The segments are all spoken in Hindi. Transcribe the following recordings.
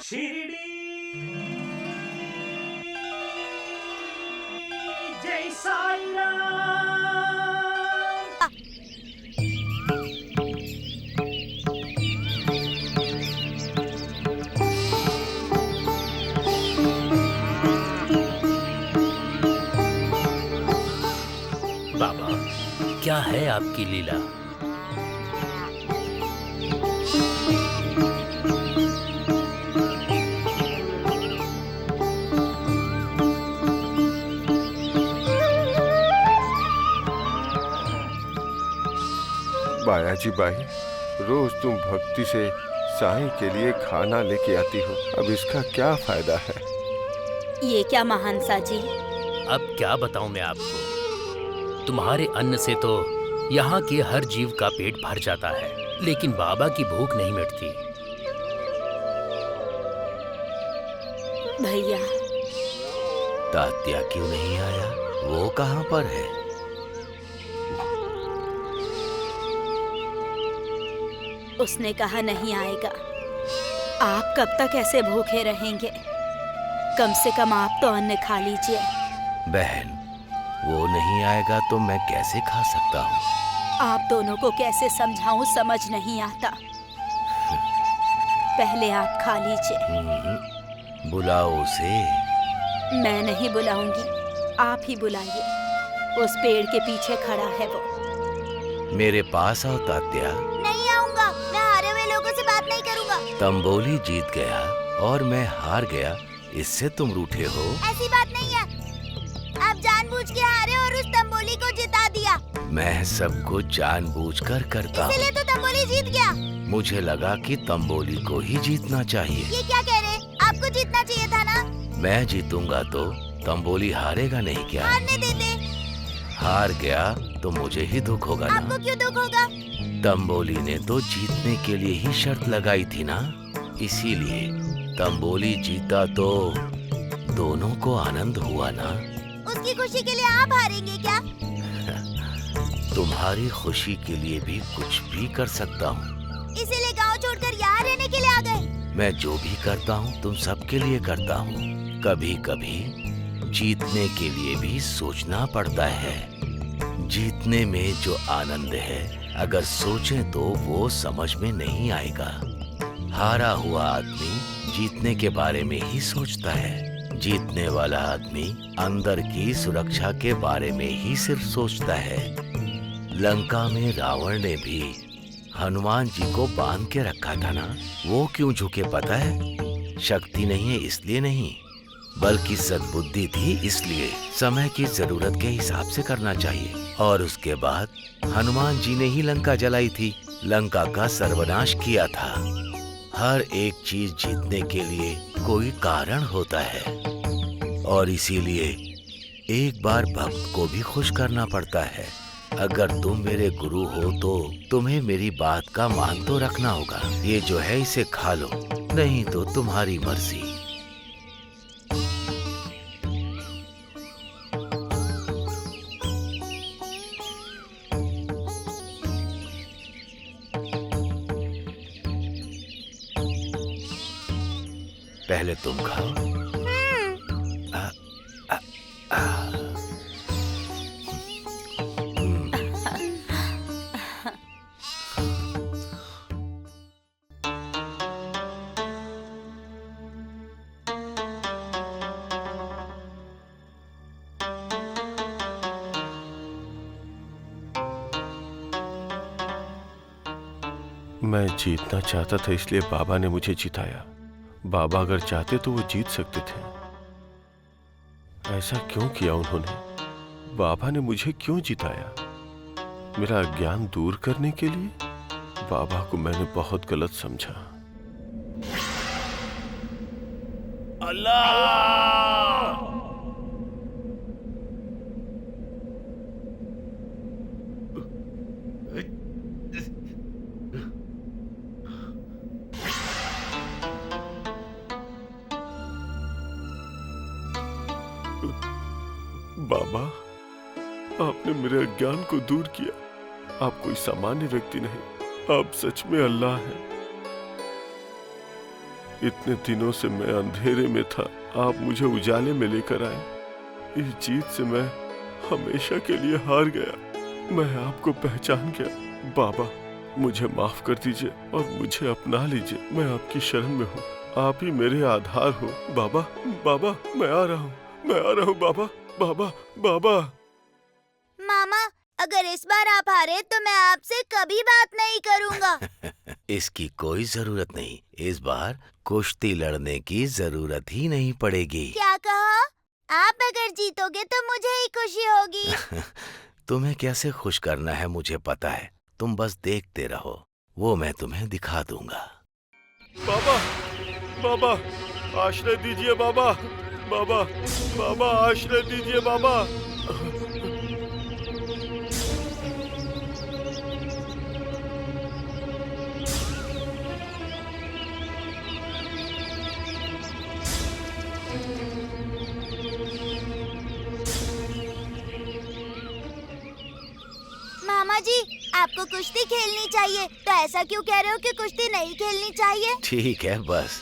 शिरडी जय साई राम। बाबा, क्या है आपकी लीला? बायाजी बाई, रोज तुम भक्ति से साईं के लिए खाना लेके आती हो, अब इसका क्या फायदा है? ये क्या महानसा जी? अब क्या बताऊं मैं आपको? तुम्हारे अन्न से तो यहाँ के हर जीव का पेट भर जाता है, लेकिन बाबा की भूख नहीं मिटती। भैया, तात्या क्यों नहीं आया? वो कहाँ पर है? उसने कहा नहीं आएगा। आप कब तक ऐसे भूखे रहेंगे? कम से कम आप तो अन्न खा लीजिए। बहन, वो नहीं आएगा तो मैं कैसे खा सकता हूँ? आप दोनों को कैसे समझाऊं, समझ नहीं आता। पहले आप खा लीजिए। बुलाओ उसे। मैं नहीं बुलाऊंगी, आप ही बुलाइए। उस पेड़ के पीछे खड़ा है वो। मेरे पास आओ तात्या। नहीं आऊंगा, मैं हारे हुए लोगों से बात नहीं करूंगा। तंबोली जीत गया और मैं हार गया, इससे तुम रूठे हो? ऐसी बात नहीं है, आप जानबूझ के हारे और उस तंबोली को जिता दिया। मैं सब कुछ जानबूझकर करता हूँ। इसीलिए तो तंबोली जीत गया। मुझे लगा कि तंबोली को ही जीतना चाहिए। ये क्या कह रहे? आपको जीतना चाहिए था ना। मैं जीतूंगा तो तंबोली हारेगा नहीं क्या? हारने देते। हार गया तो मुझे ही दुख होगा ना। आपको क्यों दुख होगा? तंबोली ने तो जीतने के लिए ही शर्त लगाई थी ना, इसीलिए तंबोली जीता तो दोनों को आनंद हुआ ना। उसकी खुशी के लिए आप हारेंगे क्या? तुम्हारी खुशी के लिए भी कुछ भी कर सकता हूँ। इसीलिए गांव छोड़कर यहाँ रहने के लिए आ गए? मैं जो भी करता हूँ तुम सबके लिए करता हूँ। कभी कभी जीतने के लिए भी सोचना पड़ता है। जीतने में जो आनंद है, अगर सोचें तो वो समझ में नहीं आएगा। हारा हुआ आदमी जीतने के बारे में ही सोचता है। जीतने वाला आदमी अंदर की सुरक्षा के बारे में ही सिर्फ सोचता है। लंका में रावण ने भी हनुमान जी को बांध के रखा था ना। वो क्यों झुके पता है? शक्ति नहीं है इसलिए नहीं, बल्कि सद्बुद्धि थी इसलिए। समय की जरूरत के हिसाब से करना चाहिए। और उसके बाद हनुमान जी ने ही लंका जलाई थी, लंका का सर्वनाश किया था। हर एक चीज जीतने के लिए कोई कारण होता है, और इसीलिए एक बार भक्त को भी खुश करना पड़ता है। अगर तुम मेरे गुरु हो तो तुम्हें मेरी बात का मान तो रखना होगा। ये जो है इसे खा लो, नहीं तो तुम्हारी मर्जी। पहले तुम खाओ। मैं जीतना चाहता था, इसलिए बाबा ने मुझे जिताया। बाबा अगर चाहते तो वो जीत सकते थे। ऐसा क्यों किया उन्होंने? बाबा ने मुझे क्यों जिताया? मेरा अज्ञान दूर करने के लिए? बाबा को मैंने बहुत गलत समझा। अल्लाह! बाबा, आपने मेरे अज्ञान को दूर किया। आप कोई सामान्य व्यक्ति नहीं, आप सच में अल्लाह हैं। इतने दिनों से मैं अंधेरे में था, आप मुझे उजाले में लेकर आए। इस जीत से मैं हमेशा के लिए हार गया। मैं आपको पहचान गया। बाबा, मुझे माफ कर दीजिए और मुझे अपना लीजिए। मैं आपकी शरण में हूँ, आप ही मेरे आधार हो। बाबा, बाबा, मैं आ रहा हूँ, मैं आ रहा हूँ बाबा, बाबा, बाबा। मामा, अगर इस बार आप हारे तो मैं आपसे कभी बात नहीं करूँगा। इसकी कोई जरूरत नहीं। इस बार कुश्ती लड़ने की जरूरत ही नहीं पड़ेगी। क्या कहा? आप अगर जीतोगे तो मुझे ही खुशी होगी। तुम्हें कैसे खुश करना है मुझे पता है। तुम बस देखते रहो, वो मैं तुम्हें दिखा दूंगा। बाबा, बाबा, आश्रय दीजिए बाबा, बाबा, बाबा, आश्रय दीजिए बाबा। मामा जी, आपको कुश्ती खेलनी चाहिए, तो ऐसा क्यों कह रहे हो कि कुश्ती नहीं खेलनी चाहिए? ठीक है, बस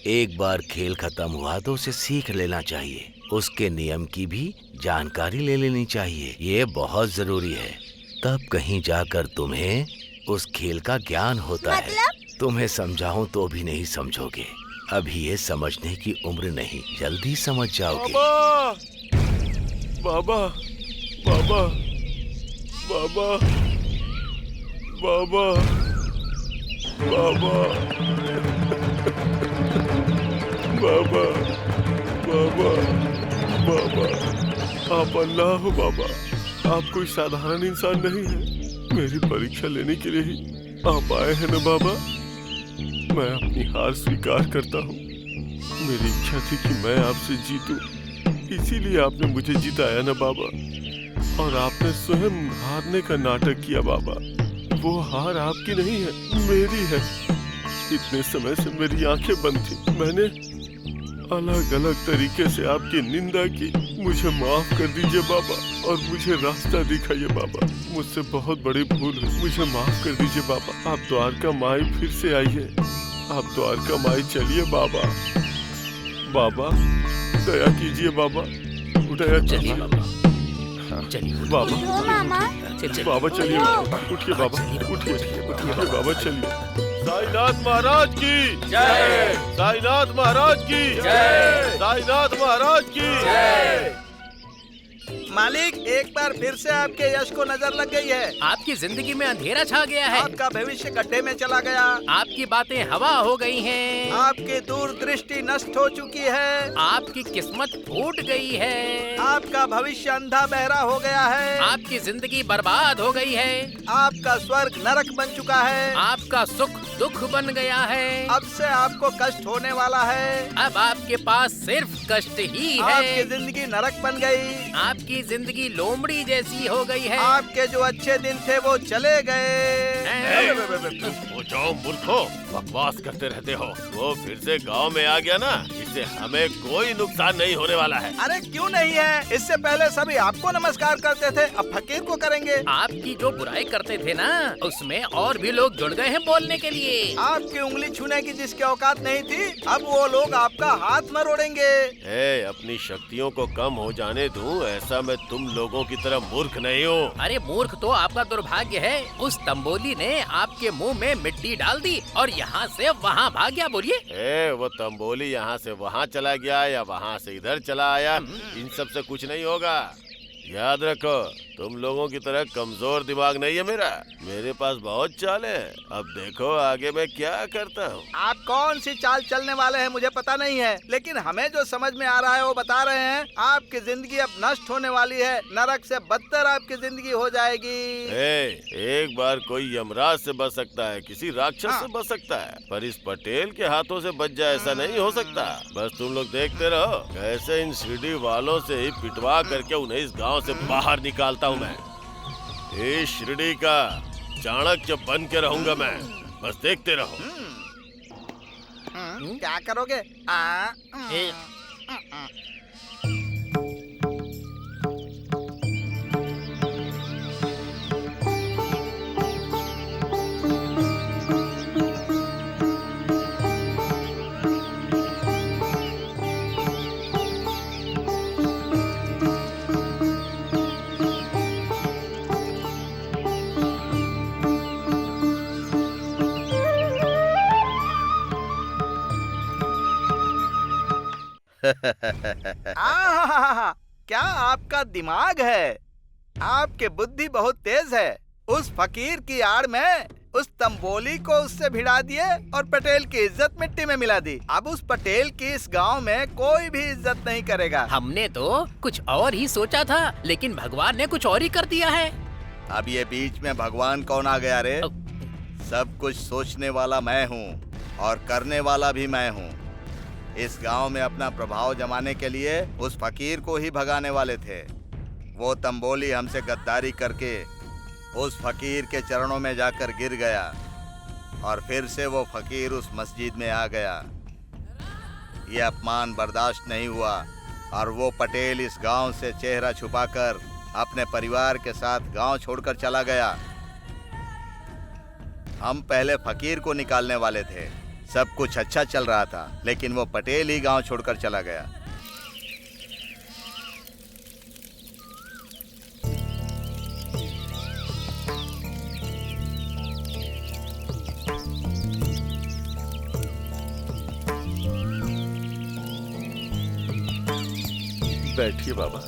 एक बार खेल खत्म हुआ तो उसे सीख लेना चाहिए। उसके नियम की भी जानकारी ले लेनी चाहिए। ये बहुत जरूरी है। तब कहीं जाकर तुम्हें उस खेल का ज्ञान होता है। तुम्हें समझाऊं तो भी नहीं समझोगे। अभी ये समझने की उम्र नहीं, जल्दी समझ जाओगे। बाबा, बाबा, बाबा, बाबा, बाबा, बाबा, बाबा, बाबा, बाबा, आप अल्लाह हो बाबा। आप कोई साधारण इंसान नहीं है। मेरी परीक्षा लेने के लिए ही आप आए हैं ना बाबा। मैं अपनी हार स्वीकार करता हूँ। मेरी इच्छा थी कि मैं आपसे जीतूं, इसीलिए आपने मुझे जिताया ना बाबा। और आपने स्वयं हारने का नाटक किया बाबा। वो हार आपकी नहीं है, मेरी है। इतने समय से मेरी आंखें बंद थी। मैंने अलग अलग तरीके से आपकी निंदा की। मुझे माफ कर दीजिए बाबा और मुझे रास्ता दिखाइए बाबा। मुझसे बहुत बड़ी भूल है, मुझे माफ कर दीजिए बाबा। आप द्वारका माई फिर से आइए। आप द्वारका माई चलिए बाबा। बाबा, दया कीजिए बाबा, दया चलिए कीजिए बाबा, चलिए बाबा। उठो मामा। बाबा चलिए, उठिए बाबा, उठिए, उठिए बाबा, चलिए। साईनाथ महाराज की जय, साईनाथ महाराज की जय, साईनाथ महाराज की जय। मालिक, एक बार फिर से आपके यश को नजर लग गई है। आपकी जिंदगी में अंधेरा छा गया है। आपका भविष्य गड्ढे में चला गया। आपकी बातें हवा हो गई हैं। आपकी दूरदृष्टि नष्ट हो चुकी है। आपकी किस्मत फूट गई है। आपका भविष्य अंधा बहरा हो गया है। आपकी जिंदगी बर्बाद हो गई है। आपका स्वर्ग नरक बन चुका है। आपका सुख दुख बन गया है। अब से आपको कष्ट होने वाला है। अब आपके पास सिर्फ कष्ट ही आपकी है। जिंदगी नरक बन गई। आपकी जिंदगी लोमड़ी जैसी हो गई है। आपके जो अच्छे दिन थे वो चले गए। वो जाओ मूर्खो, बकवास करते रहते हो। वो फिर से गांव में आ गया ना, इससे हमें कोई नुकसान नहीं होने वाला है। अरे क्यों नहीं है? इससे पहले सभी आपको नमस्कार करते थे, अब फकीर को करेंगे। आपकी जो बुराई करते थे ना, उसमें और भी लोग जुड़ गए हैं बोलने के लिए। आपकी उंगली छूने की जिसकी औकात नहीं थी, अब वो लोग आपका हाथ मरोड़ेंगे। अपनी शक्तियों को कम हो जाने दूं, ऐसा मैं तुम लोगों की तरह मूर्ख नहीं हूँ। अरे मूर्ख तो आपका दुर्भाग्य है। उस तंबोली ने आपके मुंह में मिट्टी डाल दी और यहाँ से वहाँ भाग गया। बोलिए, वो तंबोली यहाँ से वहाँ चला गया या वहाँ से इधर चला आया, इन सब से कुछ नहीं होगा। याद रखो, तुम लोगों की तरह कमजोर दिमाग नहीं है मेरा। मेरे पास बहुत चाल है। अब देखो आगे मैं क्या करता हूँ। आप कौन सी चाल चलने वाले हैं मुझे पता नहीं है, लेकिन हमें जो समझ में आ रहा है वो बता रहे हैं। आपकी जिंदगी अब नष्ट होने वाली है। नरक से बदतर आपकी जिंदगी हो जाएगी। एक बार कोई यमराज से बच सकता है, किसी राक्षस से बच सकता है, पर इस पटेल के हाथों से बच जाए ऐसा नहीं हो सकता। बस तुम लोग देखते रहो कैसे इन शिरडी वालों से ही पिटवा करके उन्हें इस गाँव से बाहर निकालता हूँ मैं। इस शिरडी का चाणक्य बन के रहूंगा मैं, बस देखते रहो। क्या करोगे? आहा, क्या आपका दिमाग है? आपकी बुद्धि बहुत तेज है। उस फकीर की आड़ में उस तंबोली को उससे भिड़ा दिए और पटेल की इज्जत मिट्टी में मिला दी। अब उस पटेल की इस गांव में कोई भी इज्जत नहीं करेगा। हमने तो कुछ और ही सोचा था, लेकिन भगवान ने कुछ और ही कर दिया है। अब ये बीच में भगवान कौन आ गया रे? सब कुछ सोचने वाला मैं हूँ और करने वाला भी मैं हूँ। इस गांव में अपना प्रभाव जमाने के लिए उस फकीर को ही भगाने वाले थे। वो तंबोली हमसे गद्दारी करके उस फकीर के चरणों में जाकर गिर गया और फिर से वो फकीर उस मस्जिद में आ गया। ये अपमान बर्दाश्त नहीं हुआ और वो पटेल इस गांव से चेहरा छुपाकर अपने परिवार के साथ गांव छोड़कर चला गया। हम पहले फकीर को निकालने वाले थे। सब कुछ अच्छा चल रहा था, लेकिन वो पटेल ही गांव छोड़कर चला गया। बैठिए बाबा।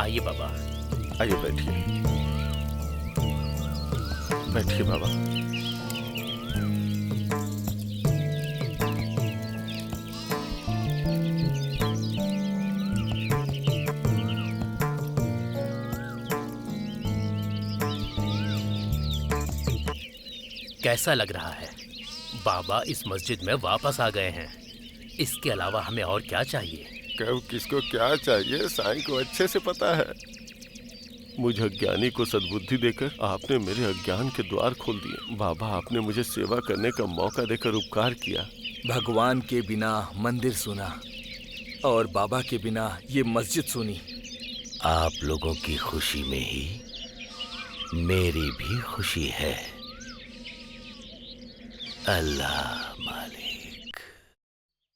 आइए बाबा। आइए बैठिए। बैठिए बाबा। कैसा लग रहा है? बाबा इस मस्जिद में वापस आ गए हैं। इसके अलावा हमें और क्या चाहिए? कब किसको क्या चाहिए साईं को अच्छे से पता है। मुझ अज्ञानी को सद्बुद्धि देकर आपने मेरे अज्ञान के द्वार खोल दिए। बाबा, आपने मुझे सेवा करने का मौका देकर उपकार किया। भगवान के बिना मंदिर सुना और बाबा के बिना ये मस्जिद सुनी। आप लोगों की खुशी में ही मेरी भी खुशी है। अल्लाह मालिक।